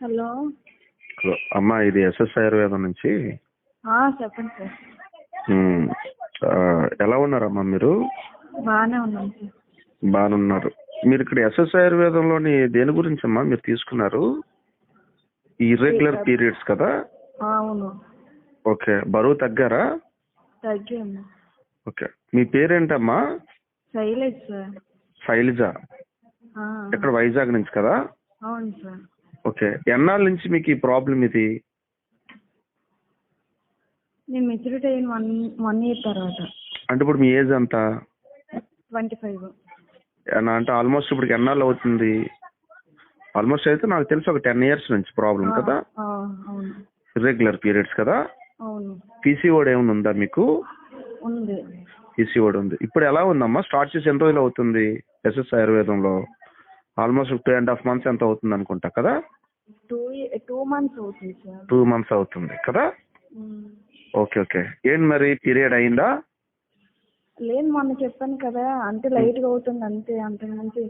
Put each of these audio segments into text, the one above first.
Hello. Hello అమ్మా, ఇది SS ఆయుర్వేదం నుంచి. చెప్పండి సార్. ఎలా ఉన్నారమ్మా మీరు? బాగానే ఉన్నాను సార్. బాగానే ఉన్నారు. మీరు ఇక్కడ ఎస్ఎస్ ఆయుర్వేదంలోని దేని గురించి అమ్మా మీరు తీసుకున్నారు? ఇర్రెగ్యులర్ పీరియడ్స్ కదా? అవును. ఓకే, బరువు తగ్గారా? తగ్గాము. ఓకే, మీ పేరేంటమ్మా? శైలజ సార్. శైలజ. ఇక్కడ వైజాగ్ నుంచి కదా? అవును సార్. ఓకే, ఎన్నాళ్ళ నుంచి మీకు ఈ ప్రాబ్లం ఇది? నేను మెచ్యూరిటీ అయిన 1 year తర్వాత. అంటే ఇప్పుడు మీ ఏజ్ ఎంత? 25. అంటే ఆల్మోస్ట్ ఇప్పుడు ఎన్నాళ్ళు అవుతుంది? ఆల్మోస్ట్ అయితే నాకు తెలిసి ఒక 10 years నుంచి ప్రాబ్లం కదా? అవును. ఇర్రెగ్యులర్ పీరియడ్స్ కదా? అవును. పీసీఓడి ఏమైనా ఉందా మీకు? ఉంది. పీసీఓడి ఉంది. ఇప్పుడు ఎలా ఉందమ్మా? స్టార్ట్ చేసి ఎన్ని రోజులు అవుతుంది ఎస్ఎస్ ఆయుర్వేదంలో? ఆల్మోస్ట్ 2.5 months ఎంత అవుతుంది అనుకుంటా కదా? 2 months అవుతుంది సార్. 2 months అవుతుంది కదా? Okay okay. ఏంటి మరి పీరియడ్ అయిందా? లేదు, మొన్న చెప్పాను కదా, అంటే లైట్ గా అవుతుంది అంతే. అంతకు మించి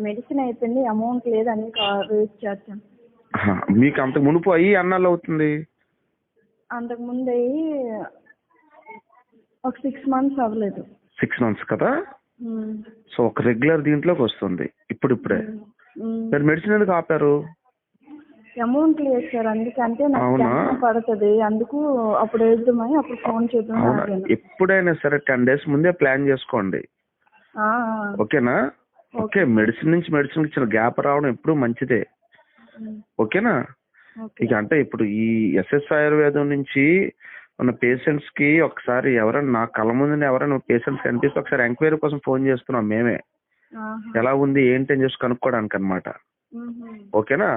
మెడిసిన్ అయిపోయింది, అమౌంట్ లేదు, అన్ని వేస్ట్ చేస్తాను. మీకు అంతకు మునుపు అయ్యి అన్నాళ్ళు అవుతుంది? అంతకు ముందు అయ్యి ఒక 6 months అవ్వలేదు. 6 months కదా? సో ఒక రెగ్యులర్ దీంట్లోకి వస్తుంది ఇప్పుడిప్పుడే. మీరు మెడిసిన్ ఎందుకు ఆపారు? అమౌంట్ లేదు సార్, అందుకంటే నాకు టెన్షన్ పడుతుంది, అందుకు అప్పుడు వేద్దామని అప్పుడు ఫోన్ చేద్దామని. ఎప్పుడైనా సరే 10 days ముందే ప్లాన్ చేసుకోండి. ఓకేనా? ఓకే, మెడిసిన్ నుంచి మెడిసిన్ ఇచ్చిన గ్యాప్ రావడం ఎప్పుడు మంచిదే. ఓకేనా? ఇక అంటే ఇప్పుడు ఈ ఎస్ఎస్ ఆయుర్వేదం నుంచి మన పేషెంట్స్ కి ఒకసారి ఎవరైనా నా కళ్ళ ముందు ఎవరైనా పేషెంట్స్ కనిపిస్తే ఒకసారి ఎంక్వైరీ కోసం ఫోన్ చేస్తున్నాం మేమే. ఎలా ఉంది ఏంటి అని చెప్పి కనుక్కోవడానికి అనమాట. ఓకేనా?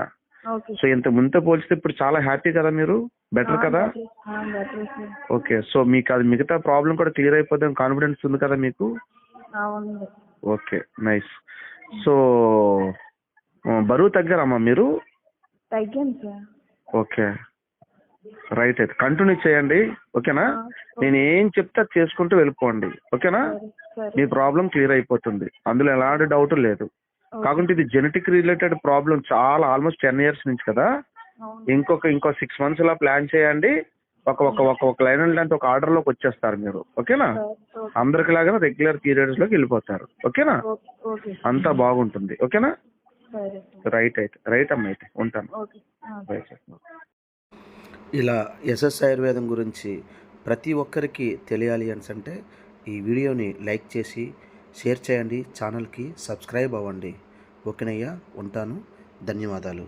సో ఇంత ముందు పోల్చితే ఇప్పుడు చాలా హ్యాపీ కదా మీరు? బెటర్ కదా? ఓకే, సో మీకు అది మిగతా ప్రాబ్లం కూడా క్లియర్ అయిపోతుంది కాన్ఫిడెన్స్ ఉంది కదా మీకు? Okay, nice. సో బరువు తగ్గారమ్మా మీరు? తగ్గాను సార్. Okay, right. అయితే కంటిన్యూ చేయండి. ఓకేనా? నేను ఏం చెప్తే అది చేసుకుంటూ వెళ్ళిపోండి. ఓకేనా? మీ ప్రాబ్లం క్లియర్ అయిపోతుంది, అందులో ఎలాంటి డౌట్ లేదు. కాకుంటే ఇది జెనెటిక్ రిలేటెడ్ ప్రాబ్లం, చాలా ఆల్మోస్ట్ 10 years నుంచి కదా? ఇంకో 6 months ఇలా ప్లాన్ చేయండి. ఒక లైన్ అంటే ఒక ఆర్డర్ లోకి వచ్చేస్తారు మీరు. ఓకేనా? అందరికిలాగా రెగ్యులర్ పీరియడ్స్ లోకి వెళ్ళిపోతారు. ఓకేనా? అంతా బాగుంటుంది. ఓకేనా? రైట్. అయితే రైట్ అమ్మ, అయితే ఉంటాను. ఇలా ఎస్ఎస్ ఆయుర్వేదం గురించి ప్రతి ఒక్కరికి తెలియాలి అంటే ఈ వీడియోని లైక్ చేసి షేర్ చేయండి, ఛానల్కి సబ్స్క్రైబ్ అవ్వండి. ఓకేనయ్యా, ఉంటాను. ధన్యవాదాలు.